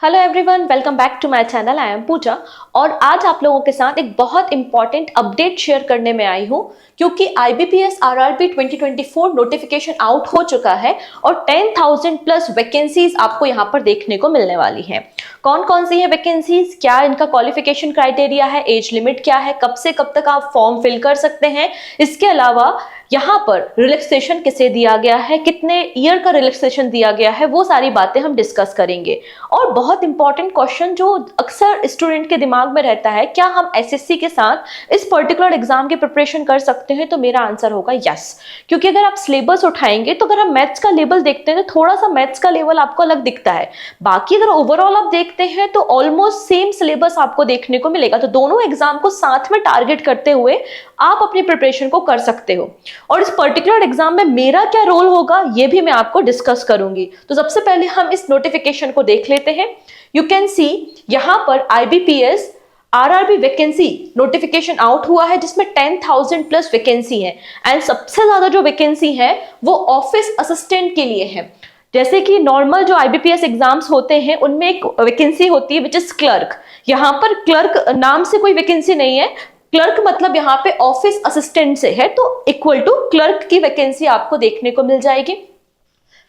Hello everyone, welcome back to my channel. I am Pooja और आज आप लोगों के साथ एक बहुत इंपॉर्टेंट अपडेट शेयर करने में आई हूं क्योंकि आईबीपीएस आरआरबी 2024 नोटिफिकेशन आउट हो चुका है और 10,000 प्लस वैकेंसीज आपको यहां पर देखने को मिलने वाली हैं। कौन कौन सी है वैकेंसीज, क्या इनका क्वालिफिकेशन क्राइटेरिया है, एज लिमिट क्या है, कब से कब तक आप फॉर्म फिल कर सकते हैं, इसके अलावा यहाँ पर रिलैक्सेशन किसे दिया गया है, कितने ईयर का रिलैक्सेशन दिया गया है, वो सारी बातें हम डिस्कस करेंगे। और बहुत इंपॉर्टेंट क्वेश्चन जो अक्सर स्टूडेंट के दिमाग में रहता है, क्या हम एसएससी के साथ इस पर्टिकुलर एग्जाम की प्रिपरेशन कर सकते हैं, तो मेरा आंसर होगा यस। क्योंकि अगर आप सिलेबस उठाएंगे तो अगर हम मैथ्स का लेवल देखते हैं तो थोड़ा सा मैथ्स का लेवल आपको अलग दिखता है, बाकी अगर ओवरऑल आप देखते हैं तो ऑलमोस्ट सेम सिलेबस आपको देखने को मिलेगा। तो दोनों एग्जाम को साथ में टारगेट करते हुए आप अपनी प्रिपरेशन को कर सकते हो। और इस पर्टिकुलर एग्जाम में मेरा क्या रोल होगा ये भी मैं आपको डिस्कस करूंगी। तो सबसे पहले हम इस नोटिफिकेशन को देख लेते हैं। यू कैन सी यहां पर IBPS RRB vacancy notification out हुआ है जिसमें 10,000 प्लस वैकेंसी है एंड सबसे ज्यादा जो वैकेंसी है वो ऑफिस असिस्टेंट के लिए है। जैसे कि नॉर्मल जो आईबीपीएस एग्जाम्स होते हैं उनमें एक वैकेंसी होती है विच इज क्लर्क। यहाँ पर क्लर्क नाम से कोई वैकेंसी नहीं है, क्लर्क मतलब यहाँ पे ऑफिस असिस्टेंट से है, तो इक्वल टू क्लर्क की वैकेंसी आपको देखने को मिल जाएगी।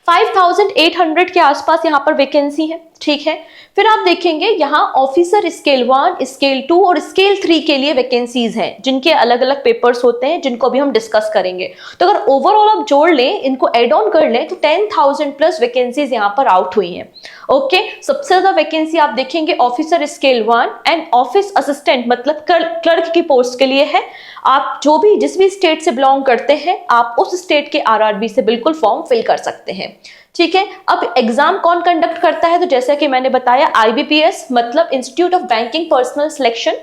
5,800 के आसपास यहाँ पर वैकेंसी है, ठीक है। फिर आप देखेंगे यहाँ ऑफिसर स्केल 1, स्केल 2 और स्केल 3 के लिए वैकेंसीज हैं जिनके अलग अलग पेपर्स होते हैं जिनको अभी हम डिस्कस करेंगे। तो अगर ओवरऑल आप जोड़ लें, इनको एड ऑन कर लें तो 10,000 प्लस वैकेंसीज यहाँ पर आउट हुई हैं। ओके, सबसे ज्यादा वैकेंसी आप देखेंगे officer scale 1 and office assistant मतलब क्लर्क की पोस्ट के लिए है। आप जो भी जिस भी स्टेट से बिलोंग करते हैं आप उस स्टेट के आरआरबी से बिल्कुल फॉर्म फिल कर सकते हैं, ठीक है। अब एग्जाम कौन कंडक्ट करता है, तो जैसा कि मैंने बताया आईबीपीएस मतलब institute of banking personal selection,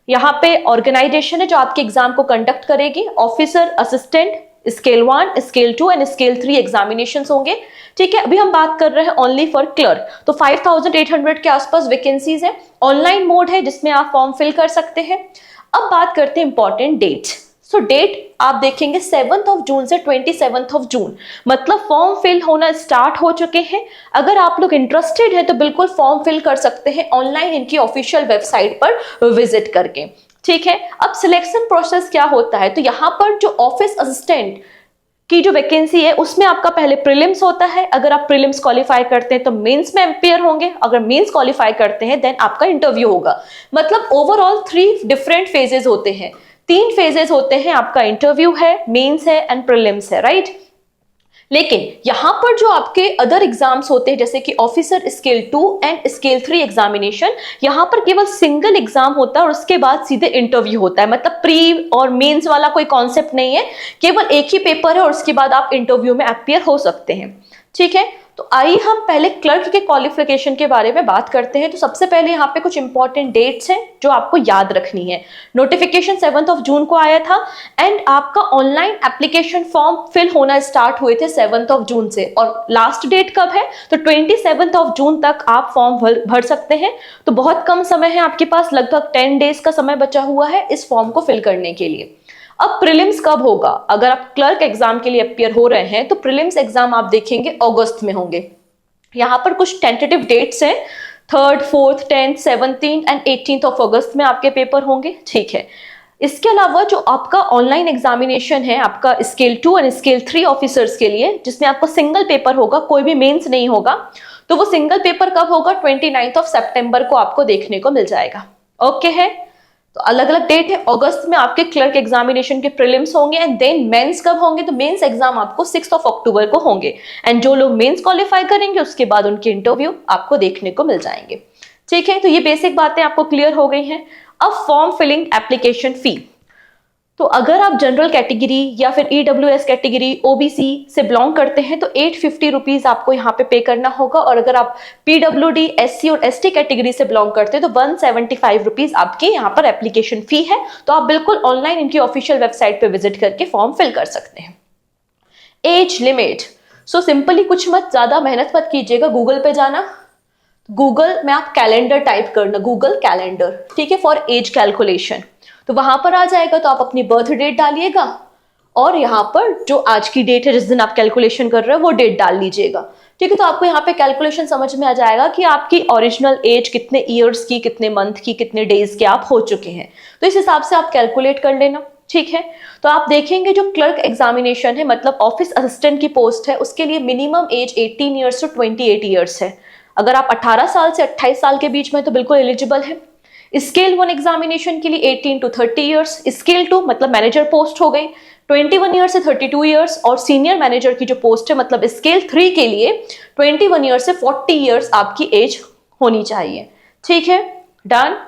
यहाँ पे ऑर्गेनाइजेशन है जो आपके एग्जाम को कंडक्ट करेगी। Officer assistant scale 1, scale 2 and scale 3 examination होंगे, ठीक है। अभी हम बात कर रहे हैं ओनली फॉर क्लर्क। तो 5,800 के आसपास वैकेंसीज है, ऑनलाइन मोड है जिसमें आप फॉर्म फिल कर सकते हैं। अब बात करते हैं इंपॉर्टेंट डेट्स। सो डेट आप देखेंगे 7 जून से 27 जून, मतलब फॉर्म फिल होना स्टार्ट हो चुके हैं। अगर आप लोग इंटरेस्टेड हैं तो बिल्कुल फॉर्म फिल कर सकते हैं ऑनलाइन इनकी ऑफिशियल वेबसाइट पर विजिट करके, ठीक है। अब सिलेक्शन प्रोसेस क्या होता है, तो यहाँ पर जो ऑफिस असिस्टेंट की जो वैकेंसी है उसमें आपका पहले प्रीलिम्स होता है। अगर आप प्रीलिम्स क्वालिफाई करते हैं तो मेंस में एम्पेयर होंगे, अगर मेंस क्वालिफाई करते हैं देन आपका इंटरव्यू होगा। मतलब ओवरऑल 3 डिफरेंट फेजेस होते हैं, 3 फेजेस होते हैं, आपका इंटरव्यू है, मेंस है एंड प्रीलिम्स है, राइट। लेकिन यहां पर जो आपके अदर एग्जाम्स होते हैं जैसे कि officer scale 2 and scale 3 examination, यहां पर केवल सिंगल एग्जाम होता है और उसके बाद सीधे इंटरव्यू होता है। मतलब प्री और मेंस वाला कोई कॉन्सेप्ट नहीं है, केवल एक ही पेपर है और उसके बाद आप इंटरव्यू में अपीयर हो सकते हैं, ठीक है। तो आइए हम पहले क्लर्क के क्वालिफिकेशन के बारे में बात करते हैं। तो सबसे पहले यहाँ पे कुछ इंपॉर्टेंट डेट्स हैं जो आपको याद रखनी है। नोटिफिकेशन 7 जून को आया था एंड आपका ऑनलाइन एप्लीकेशन फॉर्म फिल होना स्टार्ट हुए थे 7 जून से, और लास्ट डेट कब है तो 27 जून तक आप फॉर्म भर सकते हैं। तो बहुत कम समय है आपके पास, लगभग 10 डेज का समय बचा हुआ है इस फॉर्म को फिल करने के लिए। अब प्रीलिम्स कब होगा, अगर आप क्लर्क एग्जाम के लिए अपीयर हो रहे हैं तो प्रीलिम्स एग्जाम आप देखेंगे अगस्त में होंगे। यहाँ पर कुछ टेंटेटिव डेट्स हैं, 3rd, 4th, 10th, 17th and 18th of अगस्त में आपके पेपर होंगे, ठीक है। इसके अलावा जो आपका ऑनलाइन एग्जामिनेशन है आपका स्केल 2 एंड स्केल 3 ऑफिसर्स के लिए, जिसमें आपका सिंगल पेपर होगा, कोई भी मेंस नहीं होगा, तो वो सिंगल पेपर कब होगा 29 ऑफ सितंबर को आपको देखने को मिल जाएगा। ओके है, तो अलग अलग डेट है। अगस्त में आपके क्लर्क एग्जामिनेशन के प्रीलिम्स होंगे एंड देन मेंस कब होंगे, तो मेंस एग्जाम आपको 6 अक्टूबर को होंगे एंड जो लोग मेंस क्वालिफाई करेंगे उसके बाद उनके इंटरव्यू आपको देखने को मिल जाएंगे, ठीक है। तो ये बेसिक बातें आपको क्लियर हो गई हैं। अब फॉर्म फिलिंग एप्लीकेशन फी, तो अगर आप जनरल कैटेगरी या फिर ईडब्ल्यूएस कैटेगरी ओबीसी से बिलोंग करते हैं तो 850 रुपीज आपको यहाँ पे पे करना होगा, और अगर आप पीडब्ल्यूडी, एससी और एसटी कैटेगरी से बिलोंग करते हैं तो 175 रुपीज आपके यहाँ पर एप्लीकेशन फी है। तो आप बिल्कुल ऑनलाइन इनकी ऑफिशियल वेबसाइट पे विजिट करके फॉर्म फिल कर सकते हैं। एज लिमिट, सो सिंपली कुछ मत, ज्यादा मेहनत मत कीजिएगा, गूगल पे जाना, गूगल में आप कैलेंडर टाइप करना, गूगल कैलेंडर, ठीक है, फॉर एज कैलकुलेशन, तो वहां पर आ जाएगा। तो आप अपनी बर्थ डेट डालिएगा और यहाँ पर जो आज की डेट है जिस दिन आप कैलकुलेशन कर रहे हो वो डेट डाल लीजिएगा। ठीक है, तो आपको यहाँ पे कैलकुलेशन समझ में आ जाएगा कि आपकी ओरिजिनल एज कितने ईयर्स की, कितने मंथ की, कितने डेज के आप हो चुके हैं। तो इस हिसाब से आप कैलकुलेट कर लेना। ठीक है, तो आप देखेंगे जो क्लर्क एग्जामिनेशन है, मतलब ऑफिस असिस्टेंट की पोस्ट है, उसके लिए minimum age 18 years to 28 years है। अगर आप 18 साल से 28 साल के बीच में तो बिल्कुल एलिजिबल है। स्केल 1 एग्जामिनेशन के लिए 18 टू 30 ईयर्स, स्केल 2 मतलब मैनेजर पोस्ट हो गई 21 ईयर से 32 ईयर्स, और सीनियर मैनेजर की जो पोस्ट है मतलब स्केल 3 के लिए 21 ईयर से 40 ईयर्स आपकी एज होनी चाहिए। ठीक है, डन।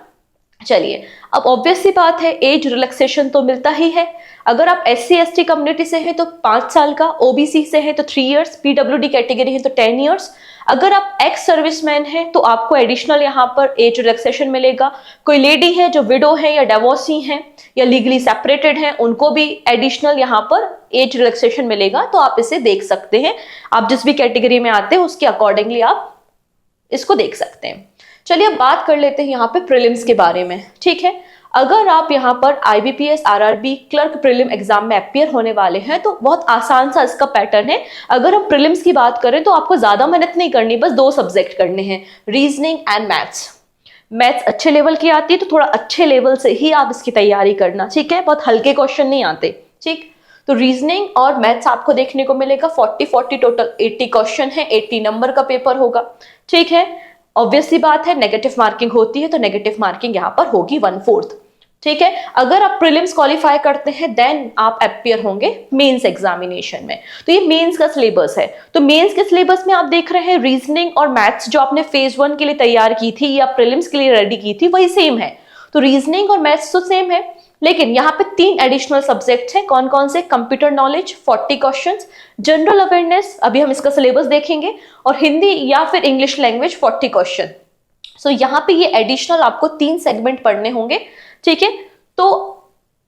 चलिए, अब ऑब्वियस सी बात है एज रिलैक्सेशन तो मिलता ही है। अगर आप SC/ST कम्युनिटी से हैं तो 5 साल का, OBC से हैं तो 3 इयर्स, PWD कैटेगरी है तो 10 इयर्स। अगर आप एक्स सर्विसमैन हैं तो आपको एडिशनल यहाँ पर एज रिलैक्सेशन मिलेगा। कोई लेडी है जो विडो है या डिवोर्सी हैं या लीगली सेपरेटेड हैं, उनको भी एडिशनल यहाँ पर एज रिलैक्सेशन मिलेगा। तो आप इसे देख सकते हैं, आप जिस भी कैटेगरी में आते हैं उसके अकॉर्डिंगली आप इसको देख सकते हैं। चलिए अब बात कर लेते हैं यहाँ पे प्रीलिम्स के बारे में। ठीक है, अगर आप यहाँ पर IBPS RRB clerk prelim exam में अपीयर होने वाले हैं तो बहुत आसान सा इसका पैटर्न है। अगर हम प्रीलिम्स की बात करें तो आपको ज्यादा मेहनत नहीं करनी, बस 2 सब्जेक्ट करने हैं, रीजनिंग एंड मैथ्स। मैथ्स अच्छे लेवल की आती है तो थोड़ा अच्छे लेवल से ही आप इसकी तैयारी करना। ठीक है, बहुत हल्के क्वेश्चन नहीं आते। ठीक, तो रीजनिंग और मैथ्स आपको देखने को मिलेगा 40-40 टोटल 80 क्वेश्चन है, 80 नंबर का पेपर होगा। ठीक है, ऑब्वियस सी बात है नेगेटिव मार्किंग होती है तो नेगेटिव मार्किंग यहाँ पर होगी 1/4। ठीक है, अगर आप प्रीलिम्स क्वालिफाई करते हैं देन आप अपीयर होंगे मेंस एग्जामिनेशन में। तो ये मेंस का सिलेबस है। तो मेंस के सिलेबस में आप देख रहे हैं रीजनिंग और मैथ्स जो आपने फेज 1 के लिए तैयार की थी या प्रीलिम्स के लिए रेडी की थी वही सेम है। तो रीजनिंग और मैथ्स तो सेम है, लेकिन यहाँ पे 3 एडिशनल सब्जेक्ट्स हैं। कौन कौन से? Computer knowledge 40 questions, general awareness अभी हम इसका सिलेबस देखेंगे, और हिंदी या फिर इंग्लिश लैंग्वेज 40 क्वेश्चन। सो यहाँ पे ये एडिशनल आपको 3 सेगमेंट पढ़ने होंगे। ठीक है, तो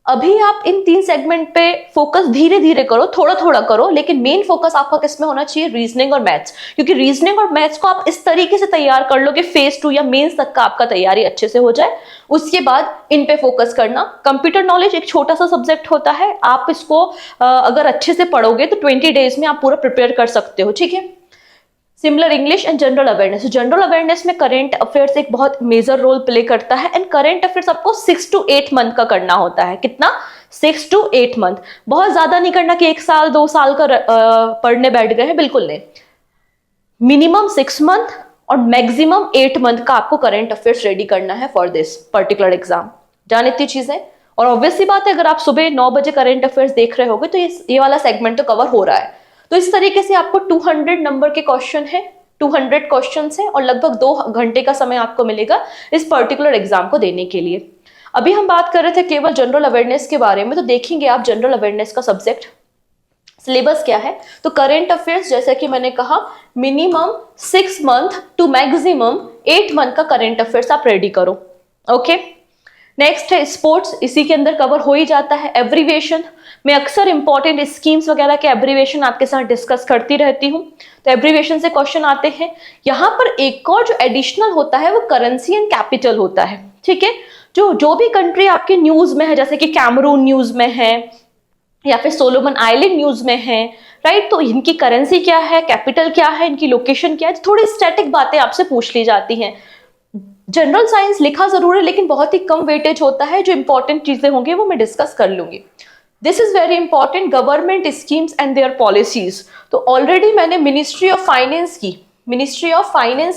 अभी आप इन 3 सेगमेंट पे फोकस धीरे धीरे करो, थोड़ा थोड़ा करो, लेकिन मेन फोकस आपका किसमें होना चाहिए? रीजनिंग और मैथ्स। क्योंकि रीजनिंग और मैथ्स को आप इस तरीके से तैयार कर लो कि फेज 2 या मेंस तक का आपका तैयारी अच्छे से हो जाए, उसके बाद इन पे फोकस करना। कंप्यूटर नॉलेज एक छोटा सा सब्जेक्ट होता है, आप इसको अगर अच्छे से पढ़ोगे तो 20 डेज में आप पूरा प्रिपेयर कर सकते हो। ठीक है, similar English and general awareness. General awareness में करंट अफेयर्स एक बहुत मेजर रोल प्ले करता है, एंड करंट अफेयर्स आपको 6 to 8 मंथ का करना होता है। कितना? 6 to 8 मंथ। बहुत ज्यादा नहीं करना कि 1 साल 2 साल का पढ़ने बैठ गए हैं, बिल्कुल नहीं। मिनिमम 6 मंथ और मैक्सिमम 8 मंथ का आपको करंट अफेयर्स रेडी करना है फॉर दिस पर्टिकुलर एग्जाम। जान इतनी चीजें। और ऑब्वियस सी बात है अगर आप सुबह 9 बजे करंट अफेयर्स देख रहे होगे तो ये वाला सेगमेंट तो कवर हो रहा है। तो इस तरीके से आपको 200 नंबर के क्वेश्चन है, 200 क्वेश्चन है, और लगभग 2 घंटे का समय आपको मिलेगा इस पर्टिकुलर एग्जाम को देने के लिए। अभी हम बात कर रहे थे केवल जनरल अवेयरनेस के बारे में, तो देखेंगे आप जनरल अवेयरनेस का सब्जेक्ट सिलेबस क्या है। तो करंट अफेयर्स जैसे कि मैंने कहा minimum 6 month to maximum 8 month का करंट अफेयर्स आप रेडी करो। ओके, नेक्स्ट है स्पोर्ट्स, इसी के अंदर कवर हो ही जाता है। एब्रीविएशन, मैं अक्सर इंपॉर्टेंट स्कीम्स वगैरह के एब्रीविएशन आपके साथ डिस्कस करती रहती हूँ, तो एब्रीविएशन से क्वेश्चन आते हैं। यहाँ पर एक और जो एडिशनल होता है वो करेंसी एंड कैपिटल होता है। ठीक है, जो भी कंट्री आपके न्यूज में है, जैसे कि कैमरून न्यूज में है या फिर सोलोमन आइलैंड न्यूज में है, राइट, तो इनकी करेंसी क्या है, कैपिटल क्या है, इनकी लोकेशन क्या है, थोड़ी स्टैटिक बातें आपसे पूछ ली जाती हैं। जनरल साइंस लिखा जरूर है लेकिन बहुत ही कम वेटेज होता है, जो इंपॉर्टेंट चीजें होंगी वो मैं डिस्कस कर लूंगी। This is very important, government schemes and there policies. तो ऑलरेडी मैंने मिनिस्ट्री ऑफ फाइनेंस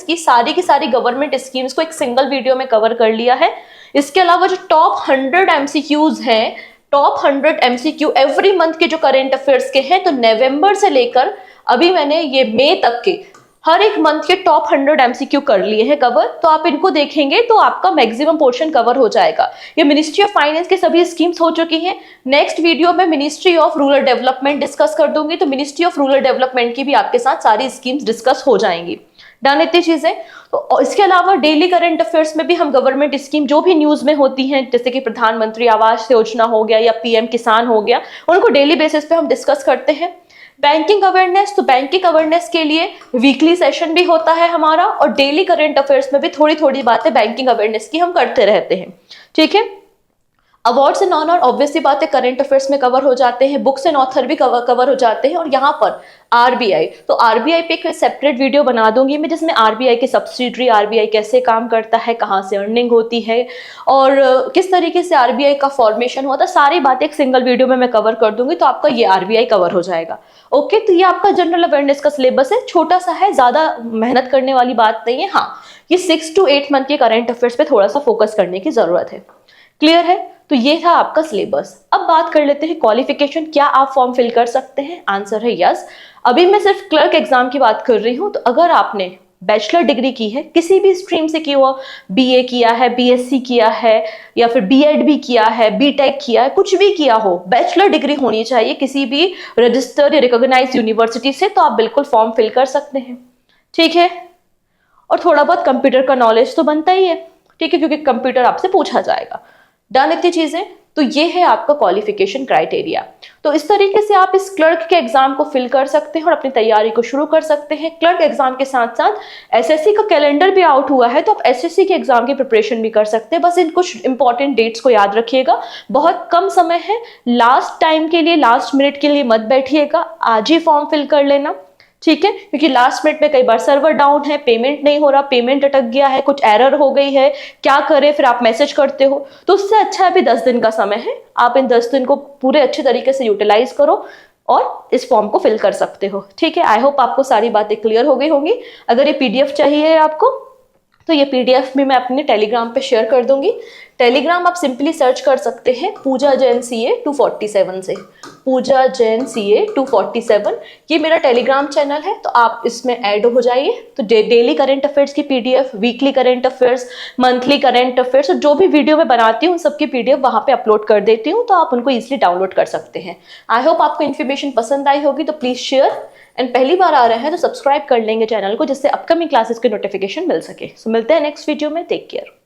की सारी गवर्नमेंट स्कीम्स को एक सिंगल वीडियो में कवर कर लिया है। इसके अलावा जो टॉप 100 MCQs हैं, टॉप 100 MCQ एवरी मंथ के जो करंट अफेयर्स के हैं, तो नवंबर से लेकर अभी मैंने ये मई तक के हर एक मंथ के टॉप 100 MCQ कर लिए हैं कवर। तो आप इनको देखेंगे तो आपका मैक्सिमम पोर्शन कवर हो जाएगा। ये मिनिस्ट्री ऑफ फाइनेंस के सभी स्कीम्स हो चुकी हैं। नेक्स्ट वीडियो में ministry of rural development discuss कर दूंगी, तो मिनिस्ट्री ऑफ रूरल डेवलपमेंट की भी आपके साथ सारी स्कीम्स डिस्कस हो जाएंगी। डन इतनी चीजें। तो इसके अलावा डेली करंट अफेयर्स में भी हम गवर्नमेंट स्कीम जो भी न्यूज में होती हैं, जैसे कि प्रधानमंत्री आवास योजना हो गया या PM किसान हो गया, उनको डेली बेसिस पे हम डिस्कस करते हैं। बैंकिंग अवेयरनेस, तो बैंकिंग अवेयरनेस के लिए वीकली सेशन भी होता है हमारा, और डेली करंट अफेयर्स में भी थोड़ी थोड़ी बातें बैंकिंग अवेयरनेस की हम करते रहते हैं। ठीक है, अवार्ड्स एंड ऑनर ऑब्वियसली बात है करंट अफेयर्स में कवर हो जाते हैं, बुक्स एंड ऑथर भी कवर हो जाते हैं। और यहाँ पर आरबीआई, तो आरबीआई पे एक सेपरेट वीडियो बना दूंगी मैं, जिसमें आरबीआई की सब्सिडरी, आरबीआई कैसे काम करता है, कहाँ से अर्निंग होती है और किस तरीके से आरबीआई का फॉर्मेशन हुआ था, सारी बातें एक सिंगल वीडियो में मैं कवर कर दूंगी, तो आपका ये आरबीआई कवर हो जाएगा। ओके, तो ये आपका जनरल अवेयरनेस का सिलेबस है, छोटा सा है, ज्यादा मेहनत करने वाली बात नहीं है। हाँ, ये 6 to 8 मंथ के करंट अफेयर्स पे थोड़ा सा फोकस करने की जरूरत है। क्लियर है? तो ये था आपका सिलेबस। अब बात कर लेते हैं क्वालिफिकेशन, क्या आप फॉर्म फिल कर सकते हैं? आंसर है यस। अभी मैं सिर्फ क्लर्क एग्जाम की बात कर रही हूं, तो अगर आपने बैचलर डिग्री की है, किसी भी स्ट्रीम से की हुआ, बीए किया है, बीएससी किया है, या फिर बीएड भी किया है, बीटेक किया है, कुछ भी किया हो, बैचलर डिग्री होनी चाहिए किसी भी रजिस्टर्ड या रिकॉग्नाइज्ड यूनिवर्सिटी से, तो आप बिल्कुल फॉर्म फिल कर सकते हैं। ठीक है? और थोड़ा बहुत कंप्यूटर का नॉलेज तो बनता ही है, ठीक है, क्योंकि कंप्यूटर आपसे पूछा जाएगा। डन इतनी चीजें? तो ये है आपका क्वालिफिकेशन क्राइटेरिया। तो इस तरीके से आप इस क्लर्क के एग्जाम को फिल कर सकते हैं और अपनी तैयारी को शुरू कर सकते हैं। क्लर्क एग्जाम के साथ साथ एसएससी का कैलेंडर भी आउट हुआ है, तो आप एसएससी के एग्जाम की प्रिपरेशन भी कर सकते हैं। बस इन कुछ इंपॉर्टेंट डेट्स को याद रखिएगा, बहुत कम समय है, लास्ट टाइम के लिए, लास्ट मिनट के लिए मत बैठिएगा, आज ही फॉर्म फिल कर लेना। ठीक है? क्योंकि लास्ट मिनट में कई बार सर्वर डाउन है, पेमेंट नहीं हो रहा, पेमेंट अटक गया है, कुछ एरर हो गई है, क्या करें, फिर आप मैसेज करते हो। तो उससे अच्छा अभी 10 दिन का समय है, आप इन 10 दिन को पूरे अच्छे तरीके से यूटिलाइज करो और इस फॉर्म को फिल कर सकते हो। ठीक है? आई होप आपको सारी बातें क्लियर हो गई होंगी। अगर ये पीडीएफ चाहिए आपको, तो ये पीडीएफ भी मैं अपने टेलीग्राम पे शेयर कर दूंगी। टेलीग्राम आप सिंपली सर्च कर सकते हैं पूजा जैन CA 247 से, पूजा जैन CA 247, ये मेरा टेलीग्राम चैनल है, तो आप इसमें ऐड हो जाइए। तो डेली करंट अफेयर्स की PDF, weekly current affairs, monthly current affairs, और जो भी वीडियो मैं बनाती हूँ सबकी पीडीएफ वहाँ पे अपलोड कर देती हूँ, तो आप उनको ईजिली डाउनलोड कर सकते हैं। आई होप आपको इन्फॉर्मेशन पसंद आई होगी, तो प्लीज शेयर, एंड पहली बार आ रहे हैं तो सब्सक्राइब कर लेंगे चैनल को, जिससे अपकमिंग क्लासेस की नोटिफिकेशन मिल सके। सो मिलते हैं नेक्स्ट वीडियो में, टेक केयर।